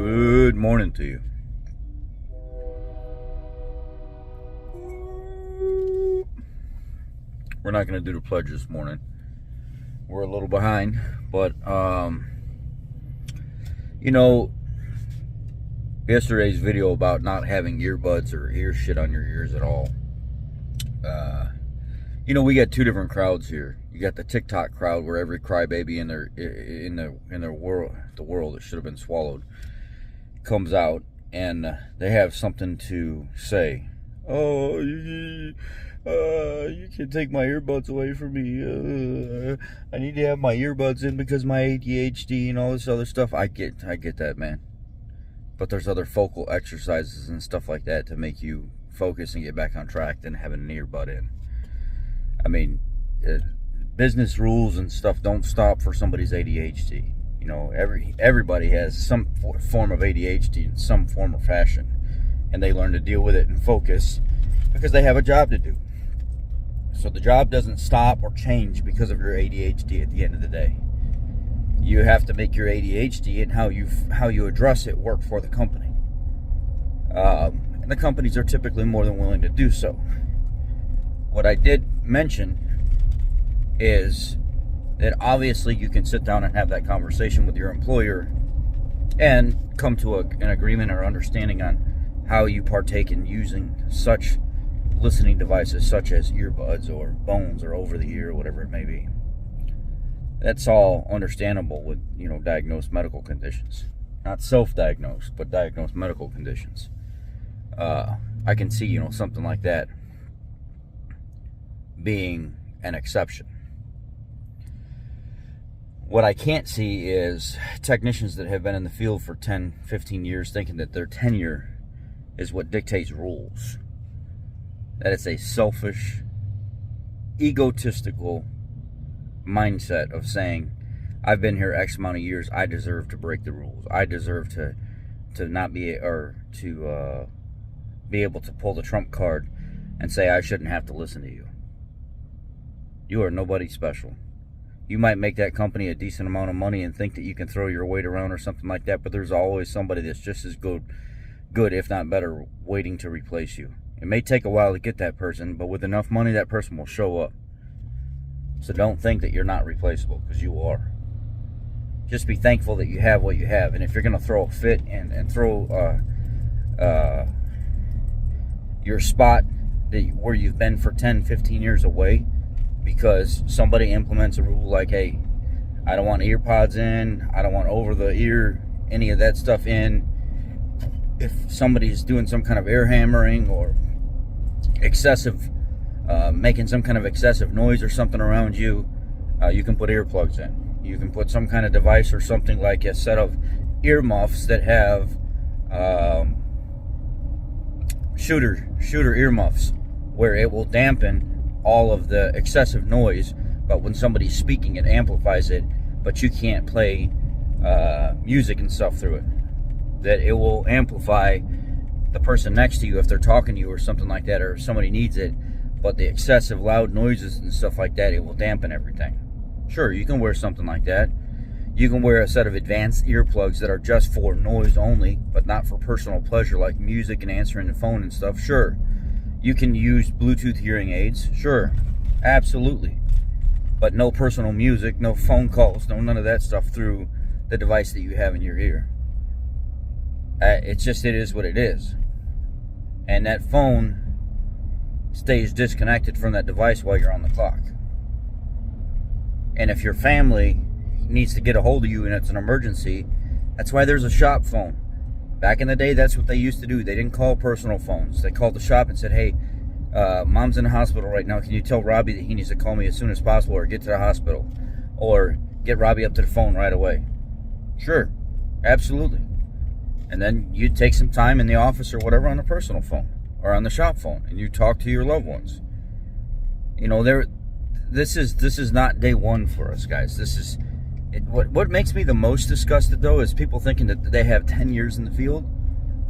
Good morning to you. We're not going to do the pledge this morning. We're a little behind, but yesterday's video about not having earbuds or ear shit on your ears at all. We got two different crowds here. You got the TikTok crowd where every crybaby in their world, the world that should have been swallowed, comes out and they have something to say. Oh, you can take my earbuds away from me. I need to have my earbuds in because my ADHD and all this other stuff. I get that, man. But there's other focal exercises and stuff like that to make you focus and get back on track than having an earbud in. I mean, business rules and stuff don't stop for somebody's ADHD. Everybody has some form of ADHD in some form or fashion, and they learn to deal with it and focus because they have a job to do. So the job doesn't stop or change because of your ADHD at the end of the day. You have to make your ADHD and how you address it work for the company. And the companies are typically more than willing to do so. What I did mention is that obviously you can sit down and have that conversation with your employer and come to an agreement or understanding on how you partake in using such listening devices such as earbuds or bones or over the ear or whatever it may be. That's all understandable with, diagnosed medical conditions. Not self-diagnosed, but diagnosed medical conditions. I can see, something like that being an exception. What I can't see is technicians that have been in the field for 10, 15 years thinking that their tenure is what dictates rules. That it's a selfish, egotistical mindset of saying, I've been here X amount of years, I deserve to break the rules. I deserve to not be, or to be able to pull the trump card and say I shouldn't have to listen to you. You are nobody special. You might make that company a decent amount of money and think that you can throw your weight around or something like that, but there's always somebody that's just as good, if not better, waiting to replace you. It may take a while to get that person, but with enough money, that person will show up. So don't think that you're not replaceable, because you are. Just be thankful that you have what you have. And if you're going to throw a fit and throw your spot where you've been for 10, 15 years away, because somebody implements a rule like, hey, I don't want ear pods in, I don't want over the ear, any of that stuff in. If somebody's doing some kind of air hammering or excessive, making some kind of excessive noise or something around you, you can put earplugs in. You can put some kind of device or something like a set of earmuffs that have shooter earmuffs, where it will dampen all of the excessive noise, but when somebody's speaking, it amplifies it, but you can't play music and stuff through it. That it will amplify the person next to you if they're talking to you or something like that, or if somebody needs it, but the excessive loud noises and stuff like that, it will dampen everything. Sure, you can wear something like that. You can wear a set of advanced earplugs that are just for noise only, but not for personal pleasure like music and answering the phone and stuff. Sure. You can use Bluetooth hearing aids. Sure. Absolutely. But no personal music, no phone calls, no none of that stuff through the device that you have in your ear. It is what it is. And that phone stays disconnected from that device while you're on the clock. And if your family needs to get a hold of you and it's an emergency, that's why there's a shop phone. Back in the day, that's what they used to do. They didn't call personal phones. They called the shop and said, hey, Mom's in the hospital right now. Can you tell Robbie that he needs to call me as soon as possible, or get to the hospital, or get Robbie up to the phone right away? Sure. Absolutely. And then you take some time in the office or whatever on the personal phone or on the shop phone, and you talk to your loved ones. This is not day one for us, guys. This is what makes me the most disgusted, though, is people thinking that they have 10 years in the field,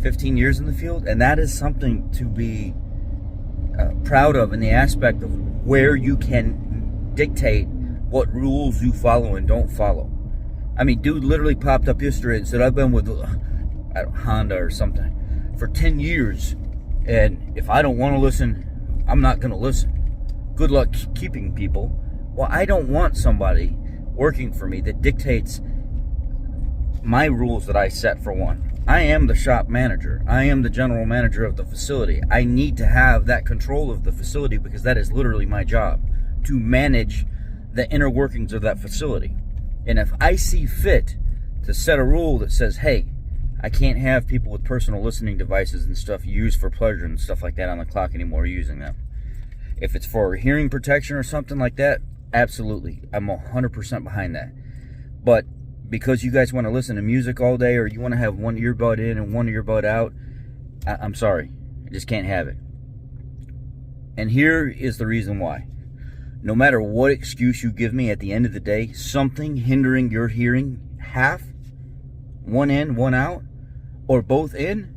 15 years in the field, and that is something to be proud of in the aspect of where you can dictate what rules you follow and don't follow. I mean, dude literally popped up yesterday and said, I've been with Honda or something for 10 years. And if I don't want to listen, I'm not going to listen. Good luck keeping people. Well, I don't want somebody working for me that dictates my rules that I set, for one. I am the shop manager. I am the general manager of the facility. I need to have that control of the facility because that is literally my job, to manage the inner workings of that facility. And if I see fit to set a rule that says, hey, I can't have people with personal listening devices and stuff used for pleasure and stuff like that on the clock anymore using them. If it's for hearing protection or something like that, absolutely. I'm 100% behind that. But because you guys want to listen to music all day, or you want to have one earbud in and one earbud out, I'm sorry. I just can't have it. And here is the reason why. No matter what excuse you give me, at the end of the day, something hindering your hearing, half, one in, one out, or both in,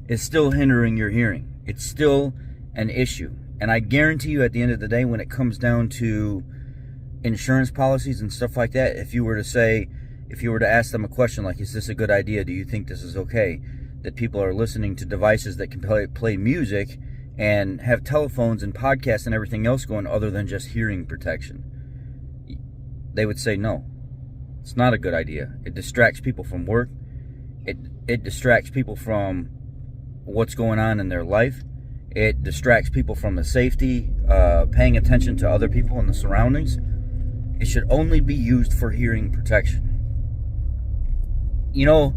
is still hindering your hearing. It's still an issue. And I guarantee you, at the end of the day, when it comes down to insurance policies and stuff like that, if you were to ask them a question like, is this a good idea? Do you think this is okay? That people are listening to devices that can play music and have telephones and podcasts and everything else going other than just hearing protection. They would say no. It's not a good idea. It distracts people from work. It distracts people from what's going on in their life. It distracts people from the safety, paying attention to other people and the surroundings. It should only be used for hearing protection. You know,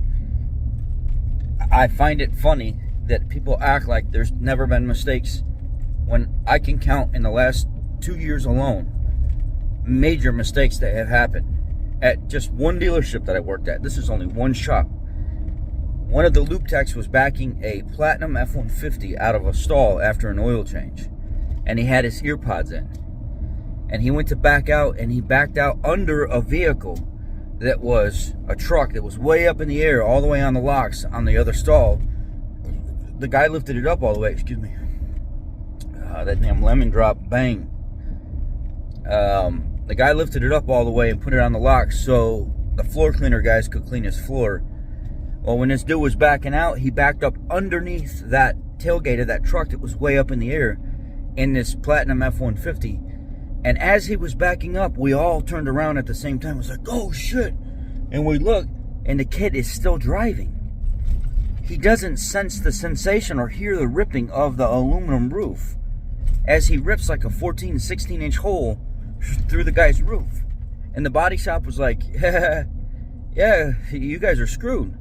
I find it funny that people act like there's never been mistakes when I can count in the last 2 years alone major mistakes that have happened at just one dealership that I worked at. This is only one shop. One of the loop techs was backing a Platinum F-150 out of a stall after an oil change, and he had his ear pods in, and he went to back out, and he backed out under a vehicle that was a truck that was way up in the air, all the way on the locks on the other stall. The guy lifted it up all the way, excuse me. That damn lemon drop, bang. The guy lifted it up all the way and put it on the lock so the floor cleaner guys could clean his floor. Well, when this dude was backing out, he backed up underneath that tailgate of that truck that was way up in the air in this Platinum F-150. And as he was backing up, we all turned around at the same time. It was like, oh shit. And we look, and the kid is still driving. He doesn't sense the sensation or hear the ripping of the aluminum roof as he rips like a 14, 16-inch hole through the guy's roof. And the body shop was like, yeah, you guys are screwed.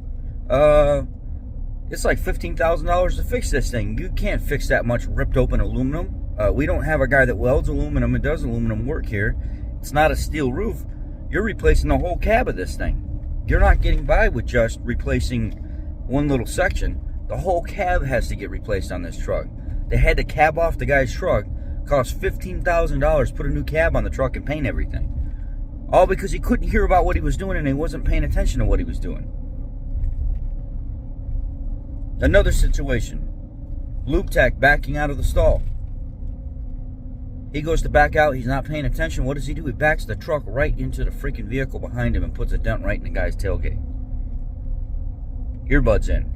It's like $15,000 to fix this thing. You can't fix that much ripped open aluminum. We don't have a guy that welds aluminum and does aluminum work here. It's not a steel roof. You're replacing the whole cab of this thing. You're not getting by with just replacing one little section. The whole cab has to get replaced on this truck. They had to cab off the guy's truck. Cost $15,000, put a new cab on the truck and paint everything. All because he couldn't hear about what he was doing and he wasn't paying attention to what he was doing. Another situation. Loop tech backing out of the stall. He goes to back out. He's not paying attention. What does he do? He backs the truck right into the freaking vehicle behind him and puts a dent right in the guy's tailgate. Earbuds in.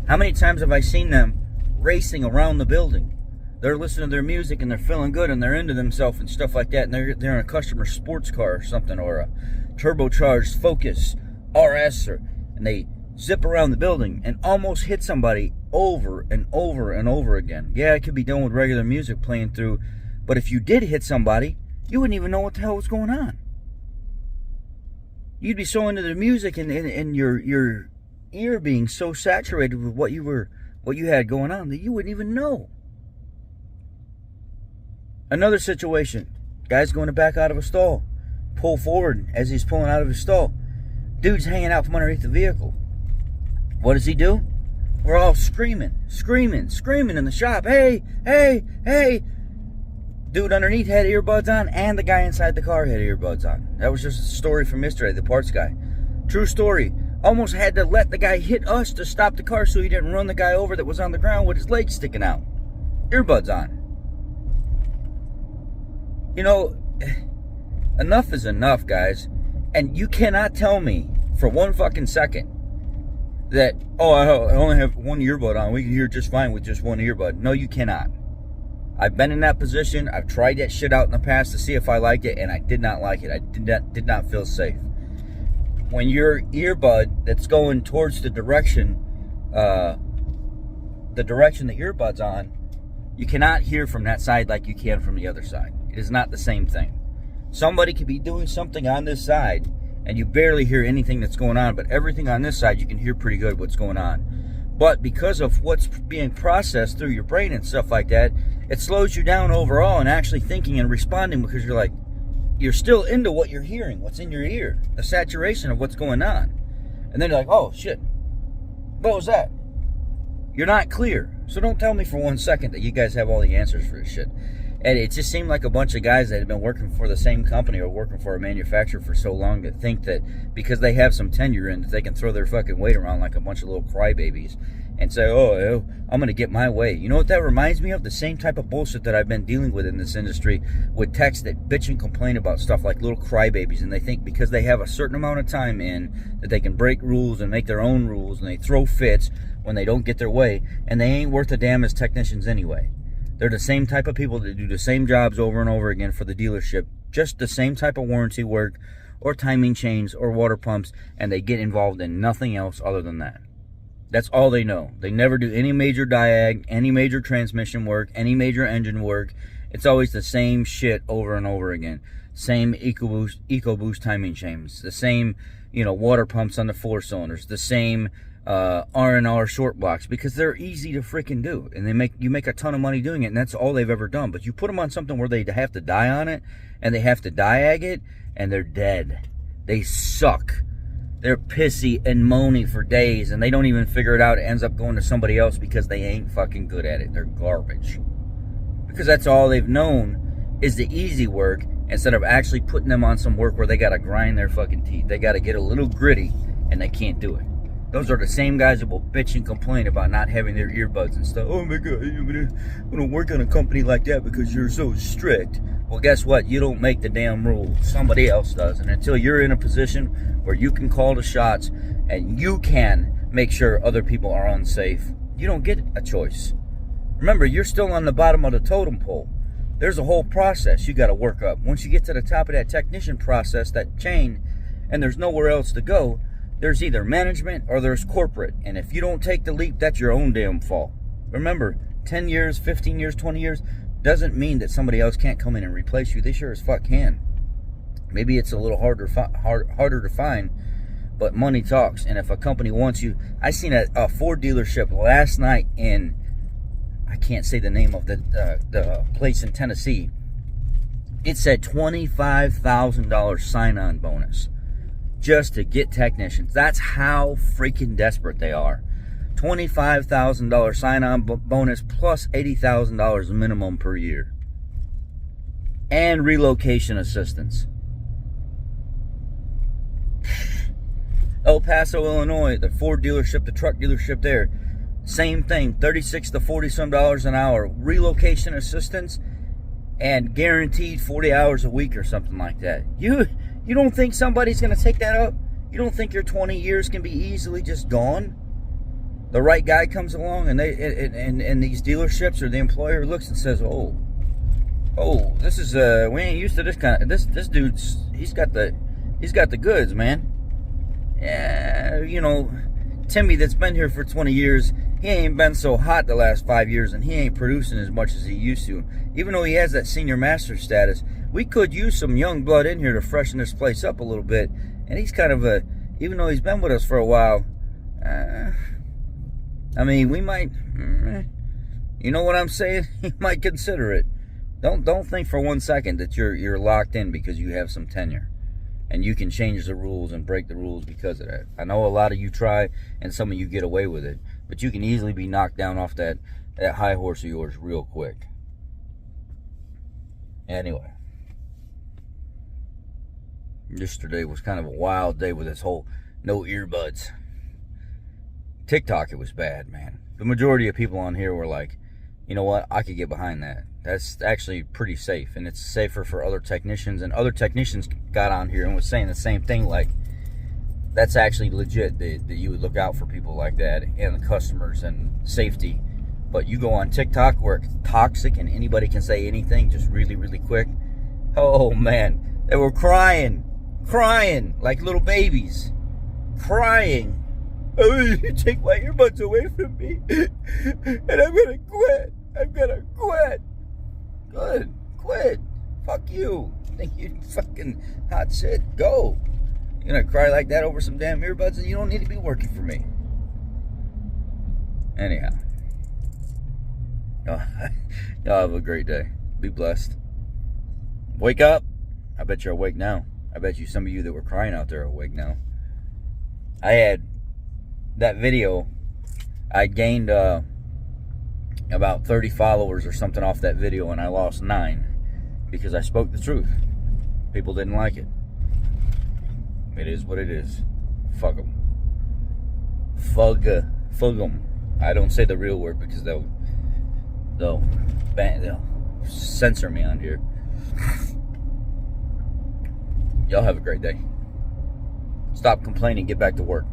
How many times have I seen them racing around the building? They're listening to their music and they're feeling good and they're into themselves and stuff like that. And they're in a customer sports car or something, or a turbocharged Focus RS, and they zip around the building and almost hit somebody over and over and over again. Yeah, it could be done with regular music playing through, but if you did hit somebody, you wouldn't even know what the hell was going on. You'd be so into the music and your ear being so saturated with what you had going on that you wouldn't even know. Another situation. Guy's going to back out of a stall. Pull forward as he's pulling out of his stall. Dude's hanging out from underneath the vehicle. What does he do? We're all screaming in the shop. Hey, hey, hey. Dude underneath had earbuds on, and the guy inside the car had earbuds on. That was just a story from yesterday, the parts guy. True story. Almost had to let the guy hit us to stop the car so he didn't run the guy over that was on the ground with his legs sticking out. Earbuds on. You know, enough is enough, guys. And you cannot tell me for one fucking second that, oh, I only have one earbud on. We can hear just fine with just one earbud. No, you cannot. I've been in that position. I've tried that shit out in the past to see if I liked it, and I did not like it. I did not feel safe. When your earbud that's going towards the direction the earbud's on, you cannot hear from that side like you can from the other side. It is not the same thing. Somebody could be doing something on this side, and you barely hear anything that's going on, but everything on this side, you can hear pretty good what's going on. But because of what's being processed through your brain and stuff like that, it slows you down overall and actually thinking and responding, because you're like, you're still into what you're hearing, what's in your ear, the saturation of what's going on. And then you're like, oh, shit, what was that? You're not clear. So don't tell me for 1 second that you guys have all the answers for this shit. And it just seemed like a bunch of guys that had been working for the same company or working for a manufacturer for so long that think that because they have some tenure in that they can throw their fucking weight around like a bunch of little crybabies and say, oh, I'm going to get my way. You know what that reminds me of? The same type of bullshit that I've been dealing with in this industry with techs that bitch and complain about stuff like little crybabies, and they think because they have a certain amount of time in that they can break rules and make their own rules, and they throw fits when they don't get their way, and they ain't worth a damn as technicians anyway. They're the same type of people that do the same jobs over and over again for the dealership, just the same type of warranty work or timing chains or water pumps, and they get involved in nothing else other than that. That's all they know. They never do any major diag, any major transmission work, any major engine work. It's always the same shit over and over again. Same EcoBoost timing chains, the same, water pumps on the 4 cylinders, the same R&R short blocks, because they're easy to freaking do, and you make a ton of money doing it, and that's all they've ever done. But you put them on something where they have to die on it, and they have to diag it, and they're dead. They suck. They're pissy and moany for days, and they don't even figure it out. It ends up going to somebody else because they ain't fucking good at it. They're garbage. Because that's all they've known is the easy work, instead of actually putting them on some work where they gotta grind their fucking teeth. They gotta get a little gritty, and they can't do it. Those are the same guys that will bitch and complain about not having their earbuds and stuff. Oh my God, I'm gonna work on a company like that because you're so strict. Well, guess what? You don't make the damn rules. Somebody else does. And until you're in a position where you can call the shots and you can make sure other people are unsafe, you don't get a choice. Remember, you're still on the bottom of the totem pole. There's a whole process you got to work up. Once you get to the top of that technician process, that chain, and there's nowhere else to go, there's either management or there's corporate. And if you don't take the leap, that's your own damn fault. Remember, 10 years, 15 years, 20 years doesn't mean that somebody else can't come in and replace you. They sure as fuck can. Maybe it's a little harder to find, but money talks. And if a company wants you, I seen a Ford dealership last night in, I can't say the name of the place in Tennessee. It said $25,000 sign-on bonus just to get technicians. That's how freaking desperate they are. $25,000 sign-on bonus plus $80,000 minimum per year. And relocation assistance. El Paso, Illinois, the Ford dealership, the truck dealership there, same thing, $36 to $40 some an hour. Relocation assistance and guaranteed 40 hours a week or something like that. You don't think somebody's going to take that up? You don't think your 20 years can be easily just gone? The right guy comes along and these dealerships or the employer looks and says, oh, this is we ain't used to this kind of this dude's he's got the goods, man. Yeah, Timmy that's been here for 20 years, he ain't been so hot the last 5 years, and he ain't producing as much as he used to. Even though he has that senior master status, we could use some young blood in here to freshen this place up a little bit. And he's kind of even though he's been with us for a while, we might, you know what I'm saying? He might consider it. Don't think for 1 second that you're locked in because you have some tenure. And you can change the rules and break the rules because of that. I know a lot of you try, and some of you get away with it. But you can easily be knocked down off that high horse of yours real quick. Anyway. Yesterday was kind of a wild day with this whole no earbuds. TikTok, it was bad, man. The majority of people on here were like, you know what, I could get behind that. That's actually pretty safe, and it's safer for other technicians. And other technicians got on here and was saying the same thing, like, that's actually legit, that you would look out for people like that and the customers and safety. But you go on TikTok where it's toxic and anybody can say anything just really, really quick. Oh man, they were crying like little babies, crying. Oh, you take my earbuds away from me, and I'm gonna quit. Good, quit. Fuck you. Think you fucking hot shit? Go. You're gonna cry like that over some damn earbuds, and you don't need to be working for me. Anyhow, y'all have a great day. Be blessed. Wake up. I bet you're awake now. I bet you some of you that were crying out there are awake now. I had that video. I gained about 30 followers or something off that video, and I lost 9 because I spoke the truth. People didn't like it. It is what it is. Fuck them. Fug them. I don't say the real word because they'll censor me on here. Y'all have a great day. Stop complaining. Get back to work.